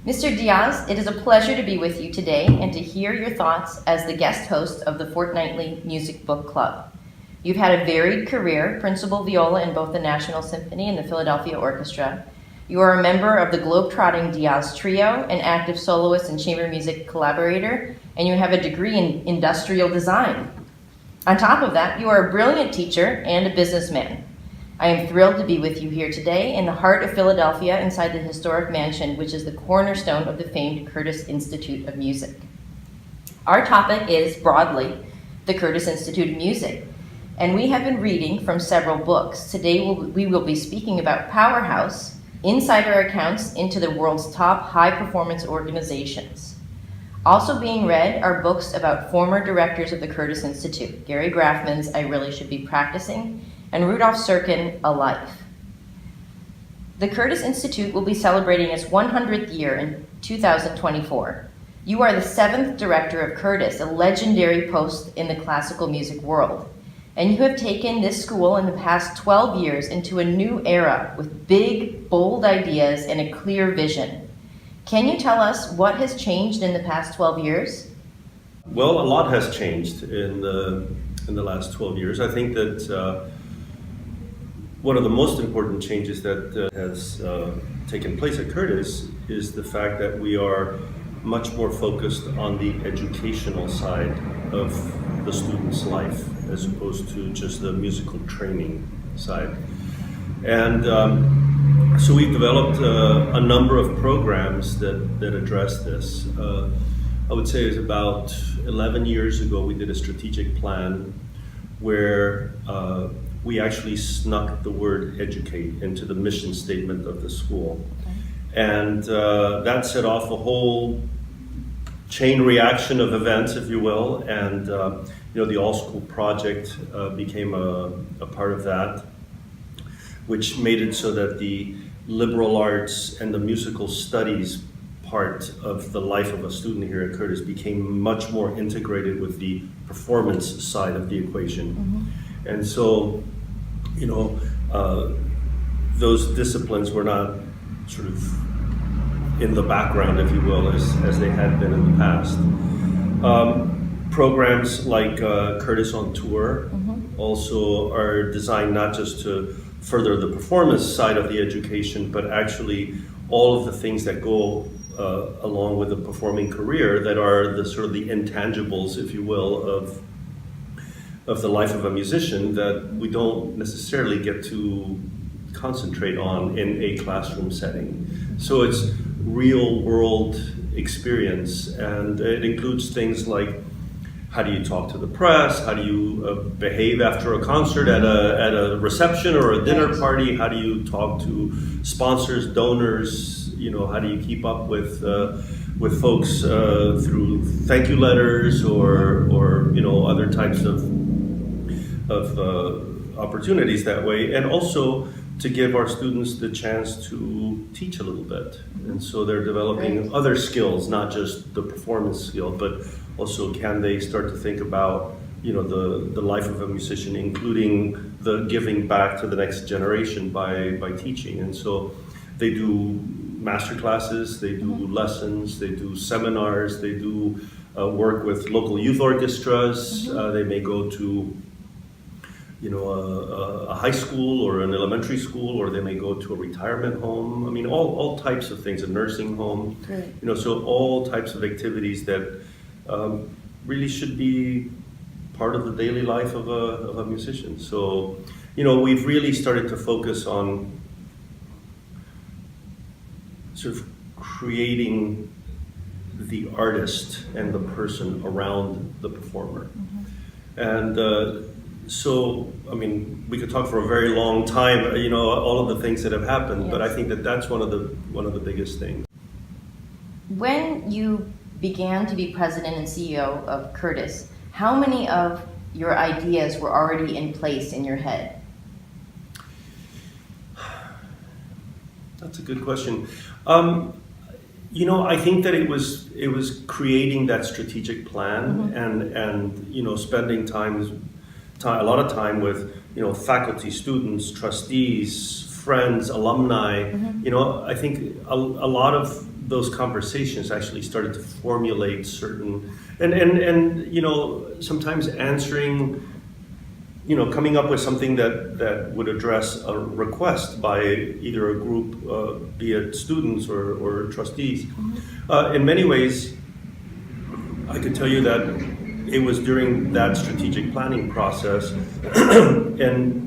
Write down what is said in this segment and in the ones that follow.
Mr. Diaz, it is a pleasure to be with you today and to hear your thoughts as the guest host of the Fortnightly Music Book Club. You've had a varied career, principal viola in both the National Symphony and the Philadelphia Orchestra. You are a member of the globe-trotting Diaz Trio, an active soloist and chamber music collaborator, and you have a degree in industrial design. On top of that, you are a brilliant teacher and a businessman. I am thrilled to be with you here today in the heart of Philadelphia inside the historic mansion, which is the cornerstone of the famed Curtis Institute of Music. Our topic is, broadly, the Curtis Institute of Music, and we have been reading from several books. Today we will be speaking about Powerhouse, Insider Accounts into the world's top high-performance organizations. Also being read are books about former directors of the Curtis Institute, Gary Graffman's I Really Should Be Practicing, and Rudolf Serkin, A Life. The Curtis Institute will be celebrating its 100th year in 2024. You are the 7th director of Curtis, a legendary post in the classical music world. And you have taken this school in the past 12 years into a new era with big, bold ideas and a clear vision. Can you tell us what has changed in the past 12 years? Well, a lot has changed in the last 12 years. I think that one of the most important changes that has taken place at Curtis is the fact that we are much more focused on the educational side of the student's life as opposed to just the musical training side. And so we've developed a number of programs that address this. I would say it was about 11 years ago we did a strategic plan where we actually snuck the word educate into the mission statement of the school. Okay. And that set off a whole chain reaction of events, if you will, and the all-school project became a part of that, which made it so that the liberal arts and the musical studies part of the life of a student here at Curtis became much more integrated with the performance side of the equation. Mm-hmm. And so, those disciplines were not sort of in the background, if you will, as they had been in the past. Programs like Curtis on Tour mm-hmm. also are designed not just to further the performance side of the education, but actually all of the things that go along with a performing career that are the sort of the intangibles, if you will, of the life of a musician that we don't necessarily get to concentrate on in a classroom setting. So it's real world experience, and it includes things like how do you talk to the press, how do you behave after a concert at a reception or a dinner party, how do you talk to sponsors, donors, how do you keep up with folks through thank you letters or other types of opportunities that way, and also to give our students the chance to teach a little bit. And so they're developing other skills, not just the performance skill, but also can they start to think about the life of a musician, including the giving back to the next generation by teaching. And so they do master classes, they do lessons, they do seminars, they do work with local youth orchestras, they may go to a high school or an elementary school, or they may go to a retirement home. I mean, all types of things, a nursing home. Right. So all types of activities that really should be part of the daily life of a musician. So, we've really started to focus on sort of creating the artist and the person around the performer. Mm-hmm. And so, we could talk for a very long time, all of the things that have happened, yes. But I think that that's one of the biggest things. When you began to be president and CEO of Curtis, how many of your ideas were already in place in your head? That's a good question. I think that it was creating that strategic plan mm-hmm. and spending a lot of time with faculty, students, trustees, friends, alumni. Mm-hmm. I think a lot of those conversations actually started to formulate certain, and you know, sometimes answering, you know, coming up with something that would address a request by either a group, be it students or trustees. In many ways, I can tell you that it was during that strategic planning process and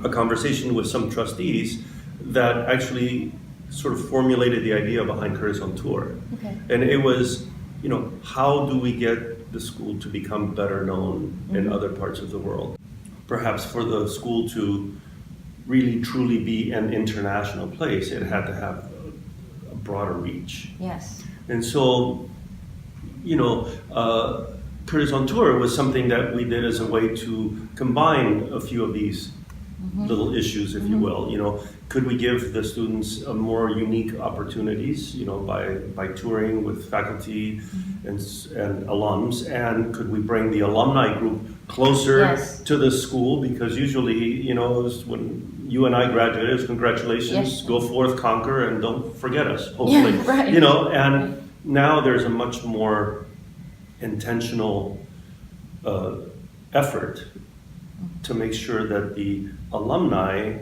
a conversation with some trustees that actually sort of formulated the idea behind Curtis on Tour. Okay. And it was, you know, how do we get the school to become better known in other parts of the world? Perhaps for the school to really truly be an international place, it had to have a broader reach. Yes. And so, you know, Curtis on Tour was something that we did as a way to combine a few of these little issues, if you will. You know, could we give the students a more unique opportunities, you know, by touring with faculty and alums, and could we bring the alumni group closer to the school? Because usually, you know, when you and I graduated, it was congratulations, go forth, conquer, and don't forget us, hopefully. Yeah, right. You know, and now there's a much more intentional effort to make sure that the alumni,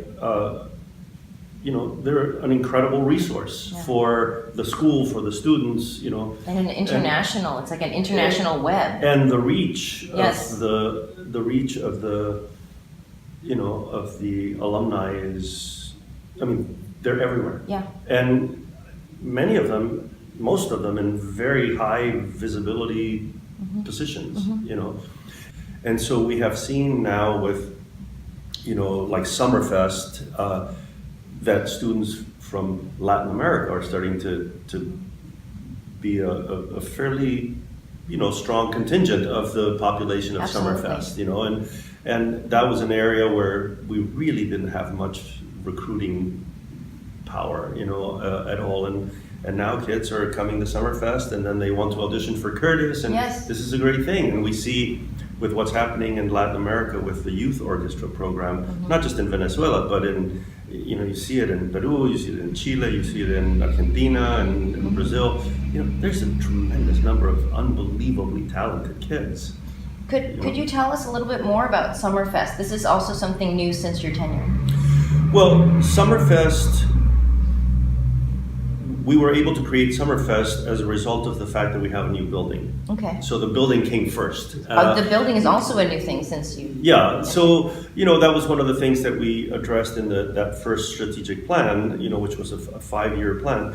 you know, they're an incredible resource for the school, for the students, you know. And an international, it's like an international web. And the reach of the reach of the, you know, of the alumni is, I mean, they're everywhere. Yeah. And many of them, most of them in very high visibility positions, you know. And so we have seen now with, you know, like Summerfest, that students from Latin America are starting to be a fairly, you know, strong contingent of the population of Summerfest, you know, and that was an area where we really didn't have much recruiting power, you know, at all. And now kids are coming to Summerfest and then they want to audition for Curtis, and this is a great thing. And we see with what's happening in Latin America with the youth orchestra program, not just in Venezuela, but in, you know, you see it in Peru, you see it in Chile, you see it in Argentina and in Brazil. You know, there's a tremendous number of unbelievably talented kids. Could you tell us a little bit more about Summerfest? This is also something new since your tenure. Well, Summerfest, we were able to create Summerfest as a result of the fact that we have a new building. Okay. So the building came first. The building is also a new thing since you... Yeah, so, you know, that was one of the things that we addressed in that first strategic plan, you know, which was a 5-year plan.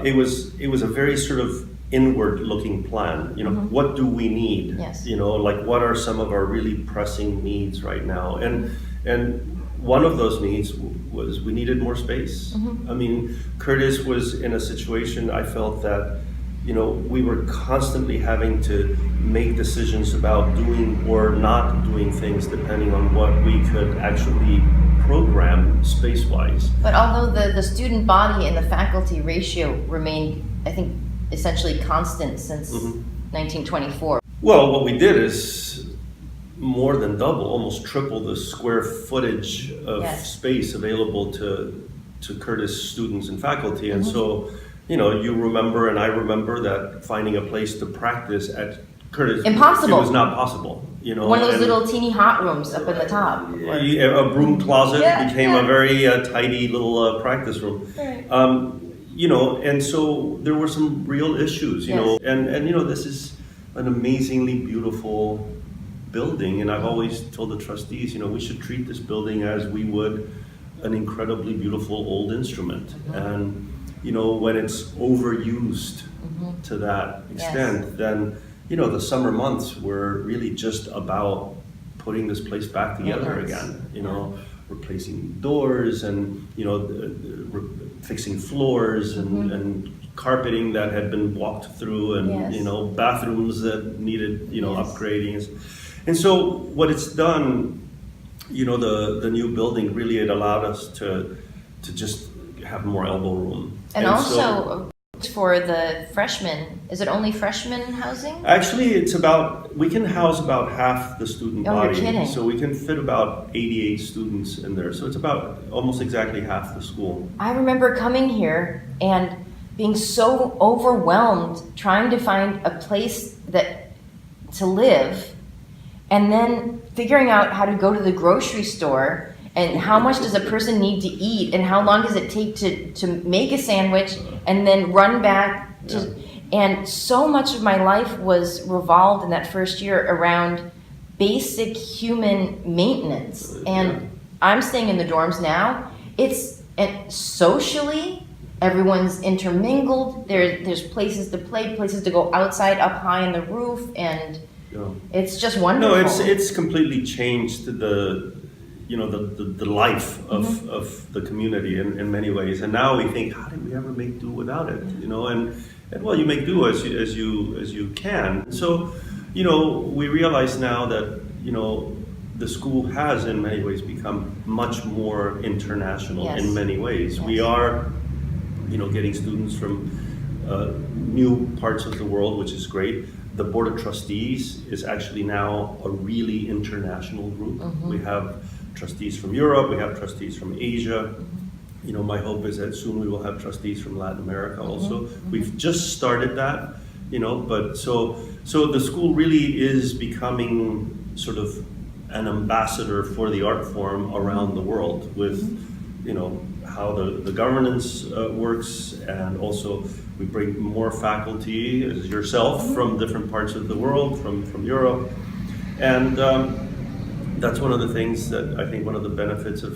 It was a very sort of inward-looking plan. You know, what do we need? Yes. You know, like what are some of our really pressing needs right now? And one of those needs was we needed more space. I mean, Curtis was in a situation, I felt that, you know, we were constantly having to make decisions about doing or not doing things depending on what we could actually program space-wise. But although the student body and the faculty ratio remained, I think, essentially constant since 1924. Well, what we did is more than double, almost triple the square footage of space available to Curtis students and faculty. And so, you know, you remember and I remember that finding a place to practice at Curtis, impossible. It was not possible. You know, one of those little teeny hot rooms up in the top. A broom closet became a very tidy little practice room. Right. You know, and so there were some real issues, you know, and you know, this is an amazingly beautiful building, and I've always told the trustees, you know, we should treat this building as we would an incredibly beautiful old instrument. And, you know, when it's overused to that extent, then, you know, the summer months were really just about putting this place back together again, you know, replacing doors and, you know, fixing floors and carpeting that had been walked through and, you know, bathrooms that needed, you know, upgrading. And so what it's done, you know, the new building really, it allowed us to just have more elbow room. And also for the freshmen, is it only freshman housing? Actually, it's about, we can house about half the student body. You're kidding. So we can fit about 88 students in there. So it's about almost exactly half the school. I remember coming here and being so overwhelmed trying to find a place to live, and then figuring out how to go to the grocery store, and how much does a person need to eat, and how long does it take to make a sandwich, and then run back to, and so much of my life was revolved in that first year around basic human maintenance. And I'm staying in the dorms now. And socially, everyone's intermingled. There's places to play, places to go outside, up high on the roof, and it's just wonderful. No, it's completely changed the life of the community in many ways. And now we think, how did we ever make do without it? And well, you make do as you can. So, we realize now that the school has in many ways become much more international in many ways. Yes. We are, getting students from new parts of the world, which is great. The Board of Trustees is actually now a really international group. Mm-hmm. We have trustees from Europe, we have trustees from Asia. Mm-hmm. My hope is that soon we will have trustees from Latin America also. Mm-hmm. We've just started that, but so the school really is becoming sort of an ambassador for the art form around the world with, how the governance works, and also we bring more faculty as yourself from different parts of the world, from Europe. And that's one of the things that I think one of the benefits of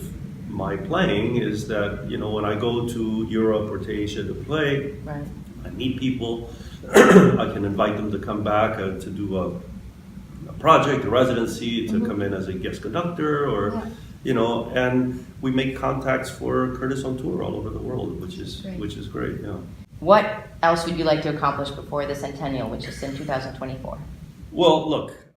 my playing is that, when I go to Europe or to Asia to play, right. I meet people, I can invite them to come back to do a project, a residency, to come in as a guest conductor, or and we make contacts for Curtis on tour all over the world, which is great. Yeah. What else would you like to accomplish before the centennial, which is in 2024? Well, look,